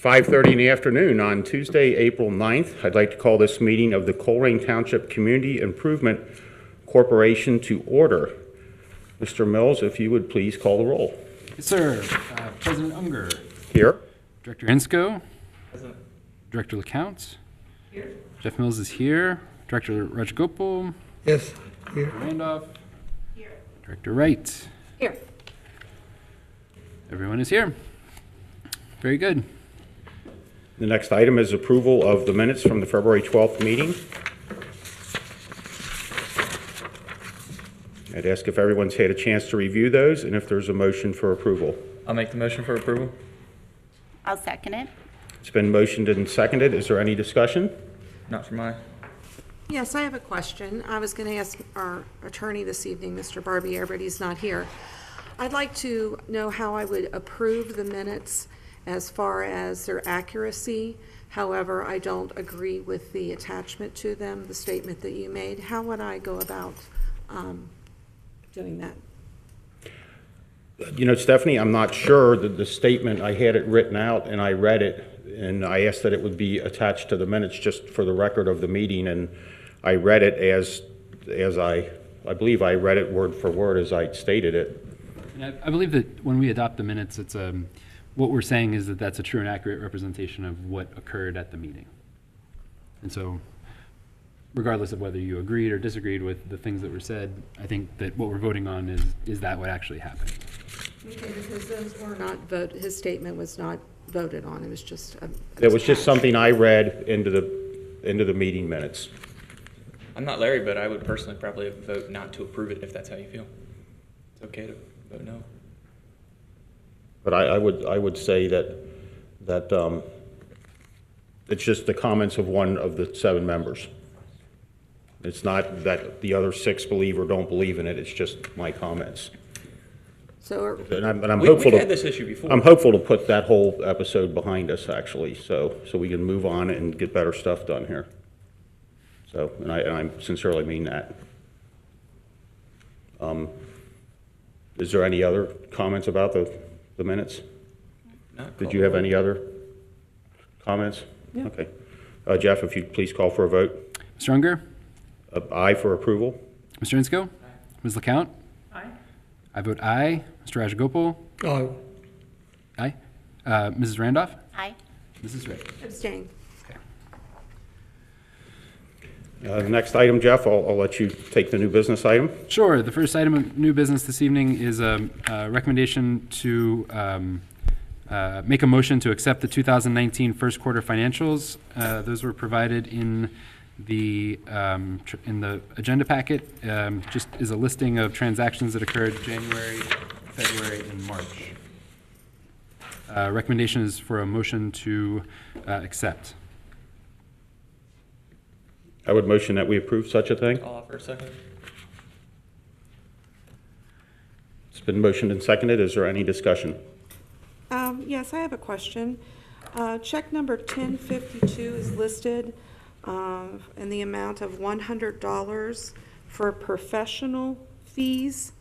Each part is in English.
5:30 in the afternoon on Tuesday, April 9th. I'd like to call this meeting of the Colerain Township Community Improvement Corporation to order. Mr. Mills, if you would please call the roll. Yes, sir. President Unger. Here. Director Insko. Present. Director LeCount. Here. Jeff Mills is here. Director Rajagopal. Yes, here. Randolph. Here. Director Wright. Here. Everyone is here. Very good. The next item is approval of the minutes from the February 12th meeting. I'd ask if everyone's had a chance to review those and if there's a motion for approval. I'll make the motion for approval. I'll second it. It's been motioned and seconded. Is there any discussion? Not for my. Yes, I have a question. I was going to ask our attorney this evening, Mr. Barbier, but he's not here. I'd like to know how I would approve the minutes as far as their accuracy. However, I don't agree with the attachment to them, the statement that you made. How would I go about doing that? You know, Stephanie, I'm not sure that the statement, I had it written out and I read it, and I asked that it would be attached to the minutes just for the record of the meeting, and I read it as I believe I read it word for word as I stated it. And I believe that when we adopt the minutes, it's what we're saying is that that's a true and accurate representation of what occurred at the meeting. And so, regardless of whether you agreed or disagreed with the things that were said, I think that what we're voting on is that what actually happened. Okay, because those were not his statement was not voted on. It was just It was just something I read into the meeting minutes. I'm not Larry, but I would personally probably vote not to approve it if that's how you feel. It's okay to vote no. But I would say that it's just the comments of one of the 7 members. It's not that the other 6 believe or don't believe in it. It's just my comments. So And I'm We've hopeful had to, this issue before. I'm hopeful to put that whole episode behind us, actually, so we can move on and get better stuff done here. So, and I sincerely mean that. Is there any other comments about the minutes? Not Did called you have for. any other comments? Yeah. Okay. Jeff, if you'd please call for a vote. Mr. Unger. Aye for approval. Mr. Insko. Ms. LeCount. Aye. I vote aye. Mr. Rajagopal. Aye. Aye. Mrs. Randolph. Aye. Mrs. Wright. abstain. The next item, Jeff, I'll let you take the new business item. Sure. The first item of new business this evening is a recommendation to make a motion to accept the 2019 first quarter financials. Those were provided in the agenda packet. Just is a listing of transactions that occurred January, February, and March. Recommendation is for a motion to accept. I would motion that we approve such a thing. I'll offer a second. It's been motioned and seconded. Is there any discussion? Yes, I have a question. Check number 1052 is listed in the amount of $100 for professional fees.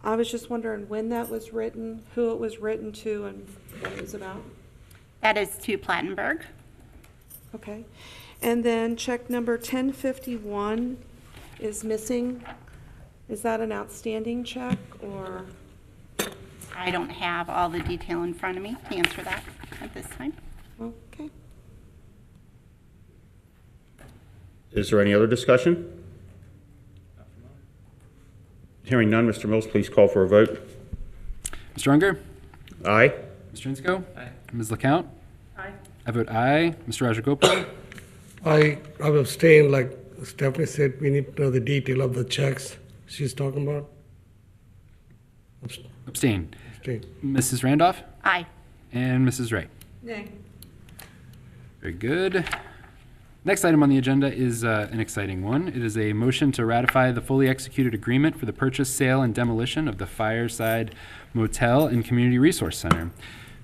I was just wondering when that was written, who it was written to, and what it was about. That is to Plattenberg. Okay. And then check number 1051 is missing. Is that an outstanding check, or? I don't have all the detail in front of me to answer that at this time. Okay. Is there any other discussion? Hearing none, Mr. Mills, please call for a vote. Mr. Unger. Aye. Mr. Insko. Aye. Ms. LeCount. Aye. I vote aye. Mr. Rajagopal. I abstain, like Stephanie said, we need to know the detail of the checks she's talking about. Abstain. Abstain. Mrs. Randolph. Aye. And Mrs. Wright. Nay. Very good. Next item on the agenda is an exciting one. It is a motion to ratify the fully executed agreement for the purchase, sale, and demolition of the Fireside Motel and Community Resource Center.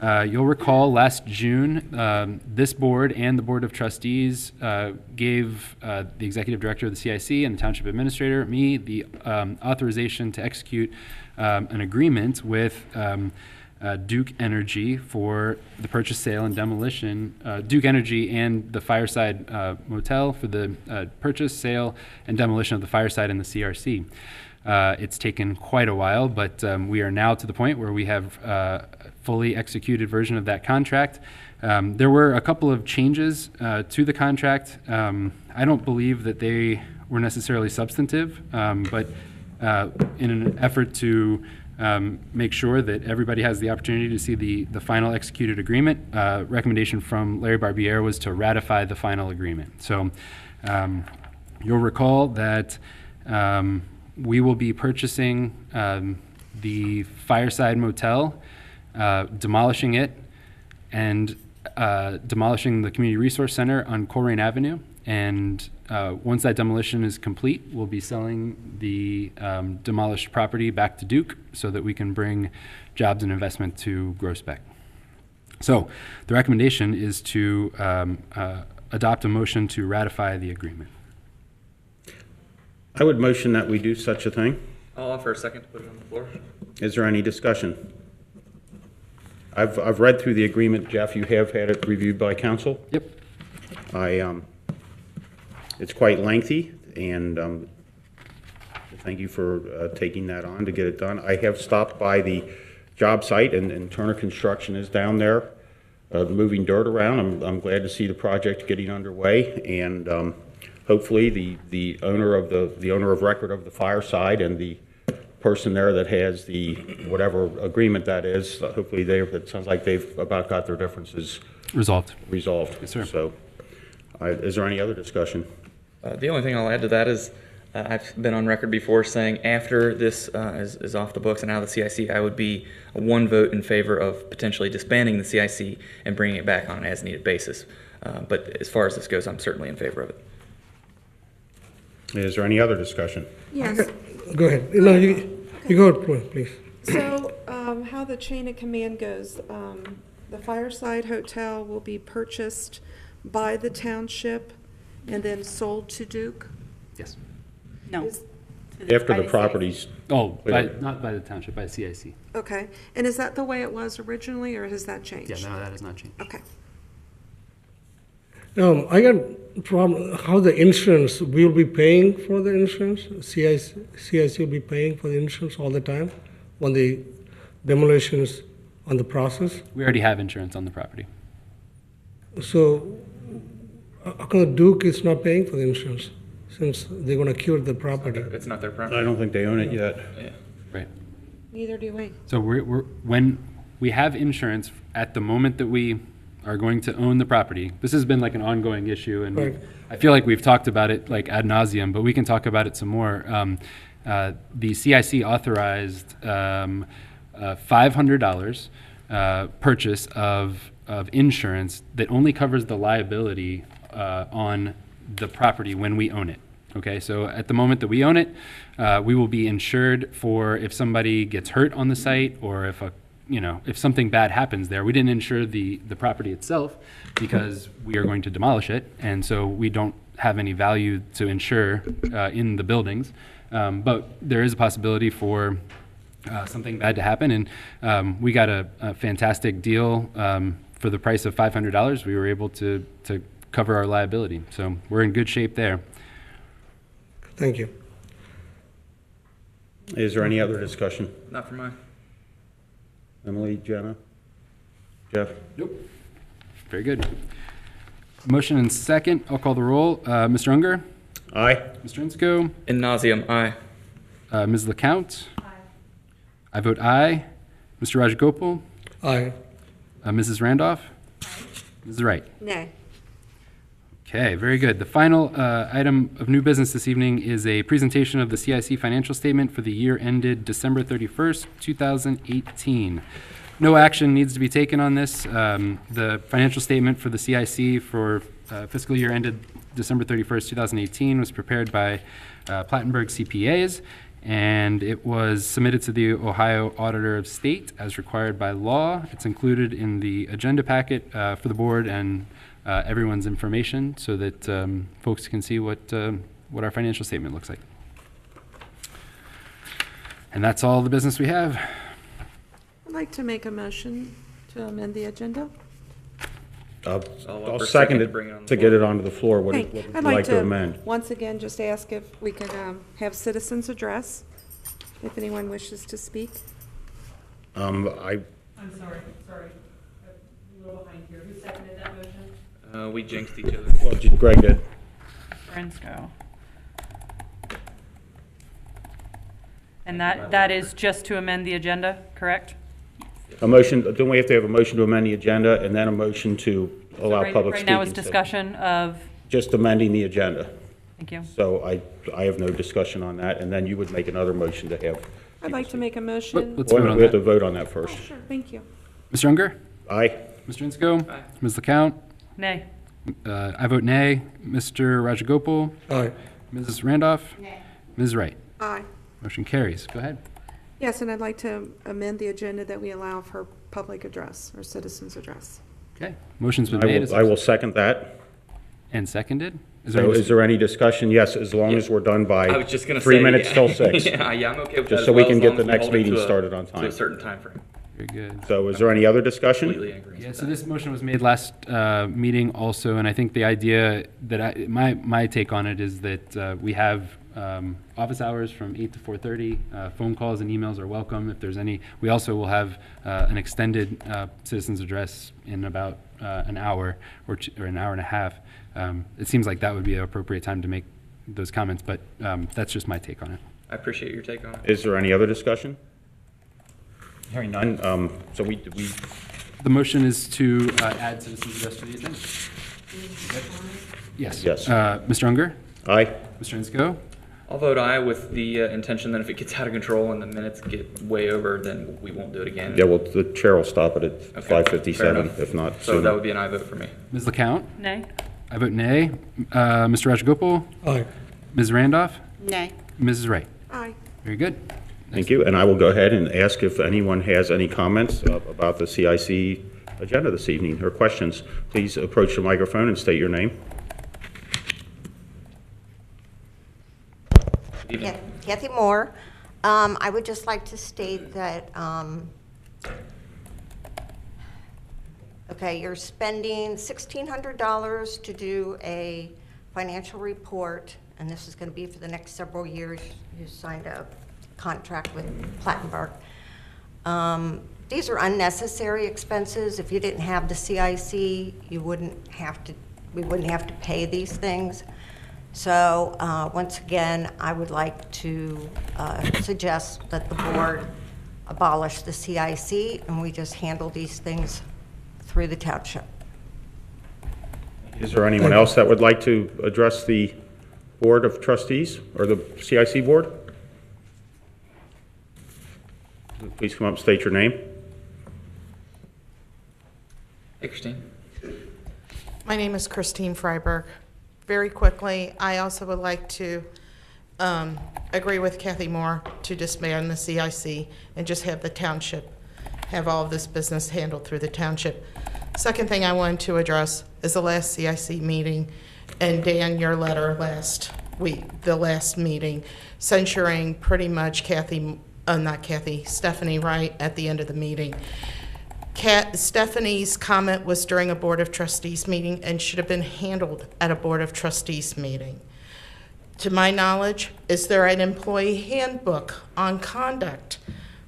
You'll recall last June, this board and the Board of Trustees gave the Executive Director of the CIC and the Township Administrator, me, the authorization to execute an agreement with Duke Energy for the purchase, sale, and demolition, Duke Energy and the Fireside Motel for the purchase, sale, and demolition of the Fireside and the CRC. It's taken quite a while, but we are now to the point where we have a fully executed version of that contract. There were a couple of changes to the contract. I don't believe that they were necessarily substantive, but in an effort to make sure that everybody has the opportunity to see the final executed agreement, recommendation from Larry Barbier was to ratify the final agreement. So you'll recall that we will be purchasing the Fireside Motel, demolishing it, and demolishing the Community Resource Center on Colerain Avenue. And once that demolition is complete, we'll be selling the demolished property back to Duke so that we can bring jobs and investment to Groesbeck. So the recommendation is to adopt a motion to ratify the agreement. I would motion that we do such a thing. I'll offer a second to put it on the floor. Is there any discussion? I've read through the agreement, Jeff. You have had it reviewed by council. Yep. It's quite lengthy, and thank you for taking that on to get it done. I have stopped by the job site, and Turner Construction is down there moving dirt around. I'm glad to see the project getting underway, and hopefully the owner of record of the Fireside and the person there that has the whatever agreement that is, hopefully it sounds like they've about got their differences Resolved. Yes, sir. So, is there any other discussion? The only thing I'll add to that is I've been on record before saying after this is off the books and out of the CIC, I would be one vote in favor of potentially disbanding the CIC and bringing it back on an as-needed basis. But as far as this goes, I'm certainly in favor of it. Is there any other discussion? Yes. Go ahead. No, you go, please. So how the chain of command goes, the Fireside Hotel will be purchased by the township and then sold to Duke? Yes. No. Is- After By the the property's, Oh, Wait. not by the township, by CIC. Okay, and is that the way it was originally, or has that changed? Yeah, no, that has not changed. Okay. I got problem, how the insurance, we'll be paying for the insurance? CIC will be paying for the insurance all the time when the demolition is on the process? We already have insurance on the property. So, how come Duke is not paying for the insurance, since they're gonna cure the property? It's not their I property. don't think they own it yet. Yeah. Right. Neither do we. So when we have insurance at the moment that we are going to own the property, this has been like an ongoing issue, and Right. I feel like we've talked about it like ad nauseum, but we can talk about it some more. The CIC authorized $500 purchase of insurance that only covers the liability on the property when we own it. Okay, so at the moment that we own it, we will be insured for if somebody gets hurt on the site, or if something bad happens there. We didn't insure the property itself because we are going to demolish it, and so we don't have any value to insure in the buildings. But there is a possibility for something bad to happen, and we got a fantastic deal for the price of $500. We were able to cover our liability, so we're in good shape there. Thank you. Is there any other discussion? Not for mine. Emily, Jenna, Jeff? Nope. Very good. Motion and second. I'll call the roll. Mr. Unger? Aye. Mr. Insko? In nauseam, aye. Ms. LeCount? Aye. I vote aye. Mr. Rajagopal? Aye. Mrs. Randolph? Mrs. Wright? Nay. Okay, very good. The final item of new business this evening is a presentation of the CIC financial statement for the year ended December 31st, 2018. No action needs to be taken on this. The financial statement for the CIC for fiscal year ended December 31st, 2018 was prepared by Plattenberg CPAs, and it was submitted to the Ohio Auditor of State as required by law. It's included in the agenda packet for the board and everyone's information so that folks can see what our financial statement looks like. And that's all the business we have. I'd like to make a motion to amend the agenda. I'll offer second to it bring it on the to get it onto the floor. What Okay, would you I'd like to amend? once again, just ask if we could have citizens address, if anyone wishes to speak. I'm sorry. A little behind here. Who seconded that motion? We jinxed each other. well, Greg did. Frensko. And that is just to amend the agenda, correct? A motion, don't we have to have a motion to amend the agenda and then a motion to allow Right- public Right speaking? now is discussion of, Just amending the agenda. thank you. So I have no discussion on that, and then you would make another motion to have. I'd like to make a motion. Let's Wait a vote minute, on we have to that. vote on that first. Sure, thank you. Mr. Unger? Aye. Mr. Insco? Aye. Ms. LeCount? Nay. I vote nay. Mr. Rajagopal? Aye. Mrs. Randolph? Nay. Ms. Wright? Aye. Motion carries. Go ahead. Yes, and I'd like to amend the agenda that we allow for public address or citizens address. Okay. Motion's been I made. will, I will second that. And seconded. Is there So any is there any discussion? Yes, as long as we're done by I was just going to say 3 minutes till 6. yeah, I'm okay with that. Just as so we well, can as get long the as we next hold it meeting to a- started on To time. a certain time frame. Very good. So is there any other discussion? Completely agree. Yeah, so this motion was made last meeting also, and I think the idea that my take on it is that we have office hours from 8 to 4:30. Phone calls and emails are welcome if there's any. We also will have an extended citizens address in about an hour or an hour and a half. It seems like that would be an appropriate time to make those comments, but that's just my take on it. I appreciate your take on it. Is there any other discussion? Hearing none, so we, The motion is to add citizens address to the agenda. Yes. Yes. Mr. Unger? aye? Mr. Insco? I'll vote aye with the intention that if it gets out of control and the minutes get way over, then we won't do it again. Yeah, well, the chair will stop it at Okay, 5:57, fair enough. if not So sooner. that would be an aye vote for me. Ms. LeCount? Nay. I vote nay. Mr. Rajagopal? Aye. Ms. Randolph? Nay. Mrs. Wright? Aye. Very good. Thank you, and I will go ahead and ask if anyone has any comments about the CIC agenda this evening, or questions. Please approach the microphone and state your name. Good evening. Kathy Moore. I would just like to state that, okay, you're spending $1,600 to do a financial report, and this is going to be for the next several years. You signed a contract with Plattenberg. These are unnecessary expenses. If you didn't have the CIC, we wouldn't have to pay these things. So once again, I would like to suggest that the board abolish the CIC and we just handle these things through the township. Is there anyone else that would like to address the Board of Trustees, or the CIC Board? Please come up and state your name. Hey, Christine. My name is Christine Freiberg. Very quickly, I also would like to agree with Kathy Moore to disband the CIC and just have the township have all of this business handled through the township. Second thing I wanted to address is the last CIC meeting, and Dan, your letter last week, the last meeting, censuring pretty much Stephanie Wright at the end of the meeting. Stephanie's comment was during a Board of Trustees meeting and should have been handled at a Board of Trustees meeting. To my knowledge, is there an employee handbook on conduct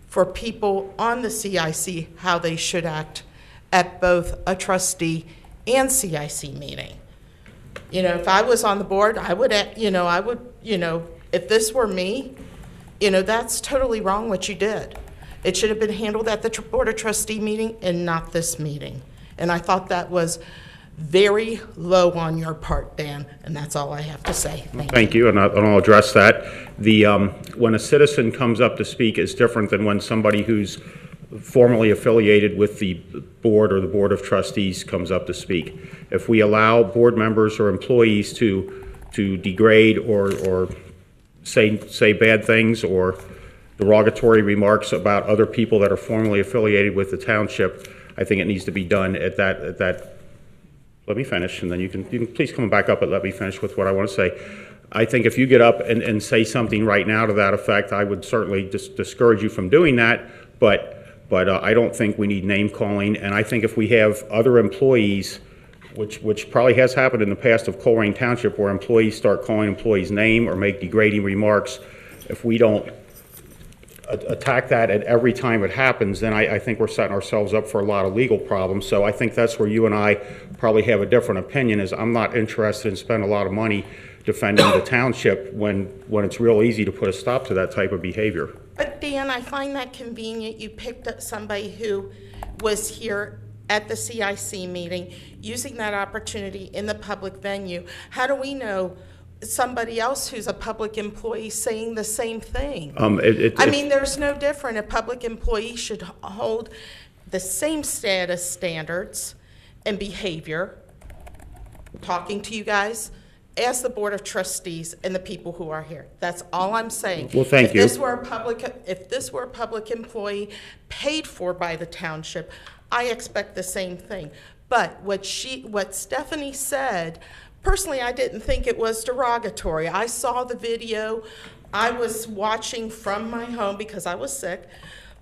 for people on the CIC, how they should act at both a trustee and CIC meeting? You know, if I was on the board, I would, if this were me, that's totally wrong what you did. It should have been handled at the Board of Trustee meeting and not this meeting. And I thought that was very low on your part, Dan, and that's all I have to say. Thank you, and I'll address that. When a citizen comes up to speak, is different than when somebody who's formally affiliated with the board or the Board of Trustees comes up to speak. If we allow board members or employees to degrade or say bad things or derogatory remarks about other people that are formally affiliated with the township, I think it needs to be done at that. Let me finish, and then you can please come back up and let me finish with what I want to say. I think if you get up and say something right now to that effect, I would certainly discourage you from doing that, but but I don't think we need name calling. And I think if we have other employees, which probably has happened in the past of Colerain Township, where employees start calling employees' name or make degrading remarks, if we don't attack that at every time it happens, then I think we're setting ourselves up for a lot of legal problems. So I think that's where you and I probably have a different opinion, is I'm not interested in spending a lot of money defending the township when it's real easy to put a stop to that type of behavior. But Dan, I find that convenient. You picked up somebody who was here at the CIC meeting, using that opportunity in the public venue. How do we know somebody else who's a public employee saying the same thing? I mean, there's no different. A public employee should hold the same status standards and behavior, talking to you guys, as the Board of Trustees and the people who are here. That's all I'm saying. Well, thank you. If this were a public employee paid for by the township, I expect the same thing. But what Stephanie said, personally, I didn't think it was derogatory. I saw the video. I was watching from my home because I was sick,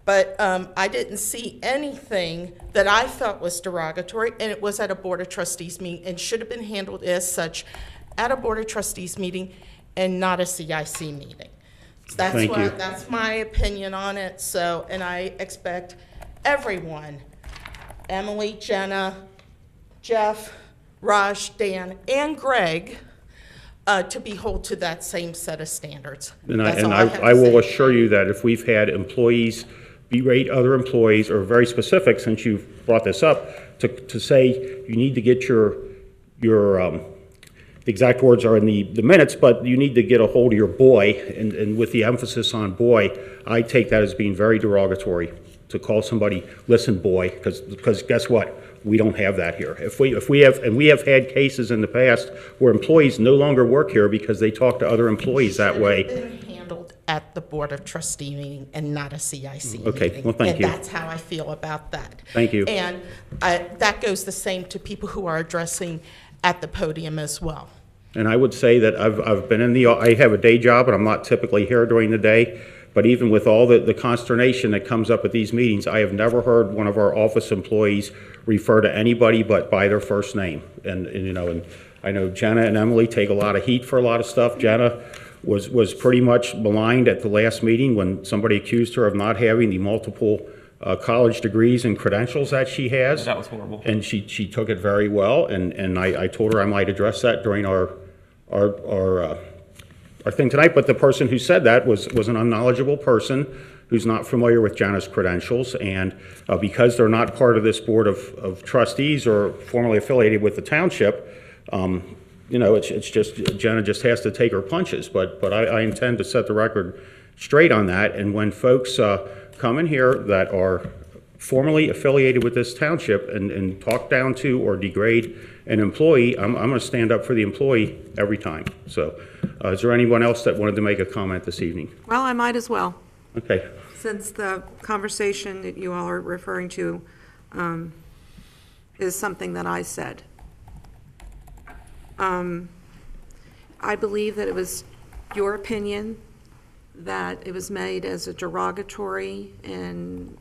but I didn't see anything that I felt was derogatory, and it was at a Board of Trustees meeting and should have been handled as such at a Board of Trustees meeting and not a CIC meeting. That's my opinion on it. So, and I expect everyone, Emily, Jenna, Jeff, Raj, Dan, and Greg, to be held to that same set of standards. And I will assure you that if we've had employees berate other employees, or very specific, since you've brought this up, to say you need to get your the exact words are in the minutes, but you need to get a hold of your boy, and with the emphasis on boy, I take that as being very derogatory, to call somebody, listen, boy, because guess what? We don't have that here. If we have had cases in the past where employees no longer work here because they talk to other employees that way. It should have been handled at the Board of Trustee meeting and not a CIC Okay, meeting. well, thank you. And that's how I feel about that. Thank you. And that goes the same to people who are addressing at the podium as well. And I would say that I've been in I have a day job, and I'm not typically here during the day, but even with all the consternation that comes up at these meetings, I have never heard one of our office employees refer to anybody but by their first name. And I know Jenna and Emily take a lot of heat for a lot of stuff. Jenna was pretty much maligned at the last meeting when somebody accused her of not having the multiple college degrees and credentials that she has. That was horrible. And she took it very well, and I told her I might address that during our thing tonight. But the person who said that was an unknowledgeable person who's not familiar with Jenna's credentials, and because they're not part of this Board of Trustees or formally affiliated with the township, it's just, Jenna just has to take her punches. But I intend to set the record straight on that, and when folks come in here that are formally affiliated with this township and talk down to or degrade an employee, I'm going to stand up for the employee every time. So is there anyone else that wanted to make a comment this evening? Well, I might as well, Okay. since the conversation that you all are referring to is something that I said. I believe that it was your opinion that it was made as a derogatory and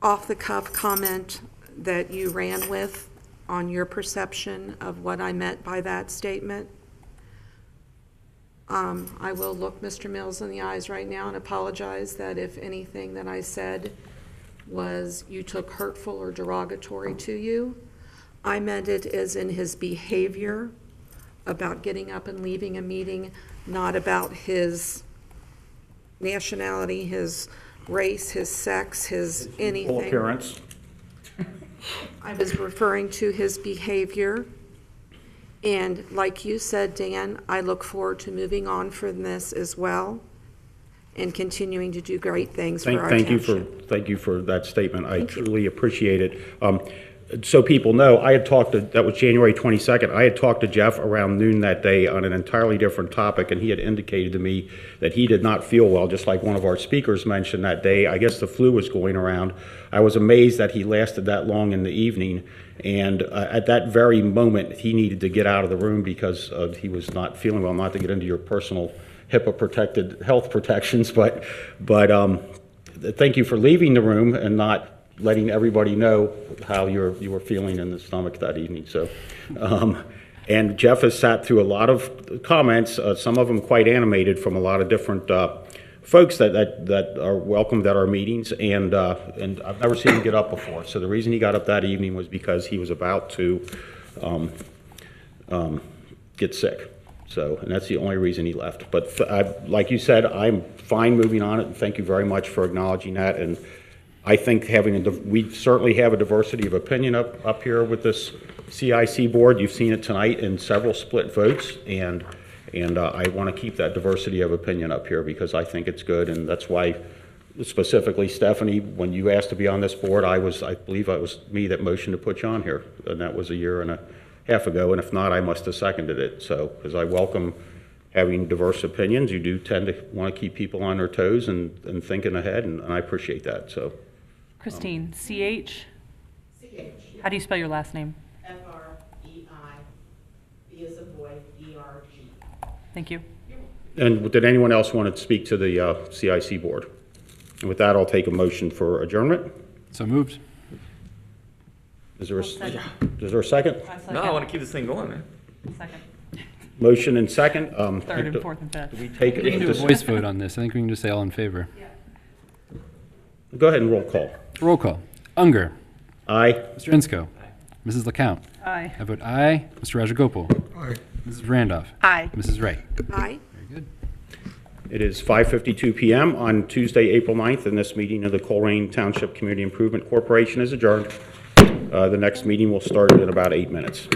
off-the-cuff comment that you ran with on your perception of what I meant by that statement. I will look Mr. Mills in the eyes right now and apologize that if anything that I said was you took hurtful or derogatory to you. I meant it as in his behavior about getting up and leaving a meeting, not about his nationality, his race, his sex, his anything. Full appearance. I was referring to his behavior. And like you said, Dan, I look forward to moving on from this as well and continuing to do great things for our township. Thank you for that statement. I truly appreciate it. So people know, that was January 22nd. I had talked to Jeff around noon that day on an entirely different topic, and he had indicated to me that he did not feel well, just like one of our speakers mentioned that day. I guess the flu was going around. I was amazed that he lasted that long in the evening, and at that very moment, he needed to get out of the room because he was not feeling well. Not to get into your personal HIPAA-protected health protections, but thank you for leaving the room and not letting everybody know how you were feeling in the stomach that evening. So, and Jeff has sat through a lot of comments, some of them quite animated from a lot of different folks that are welcomed at our meetings, and I've never seen him get up before. So the reason he got up that evening was because he was about to get sick. So, and that's the only reason he left. But like you said, I'm fine moving on it, and thank you very much for acknowledging that. And I think we certainly have a diversity of opinion up here with this CIC board. You've seen it tonight in several split votes, and I want to keep that diversity of opinion up here because I think it's good, and that's why specifically, Stephanie, when you asked to be on this board, I believe it was me that motioned to put you on here, and that was a year and a half ago, and if not, I must have seconded it. So, because I welcome having diverse opinions, you do tend to want to keep people on their toes and thinking ahead, and I appreciate that. So, Christine, C-H? C-H. How do you spell your last name? F-R-E-I, B as a boy, E-R-G. Thank you. and did anyone else want to speak to the CIC board? And with that, I'll take a motion for adjournment. So moved. Is there a Second. second? No, I want to keep this thing going, man. Second. Motion and second. Third and fourth and fifth. Do we take We can do a it? voice vote on this. I think we can just say all in favor. Go ahead and roll call. Roll call. Unger. Aye. Mr. Ensko. Mrs. LeCount. Aye. I vote aye. Mr. Rajagopal. Aye. Mrs. Randolph. Aye. Mrs. Wright. Aye. Very good. It is 5:52 p.m. on Tuesday, April 9th, and this meeting of the Colerain Township Community Improvement Corporation is adjourned. The next meeting will start in about 8 minutes.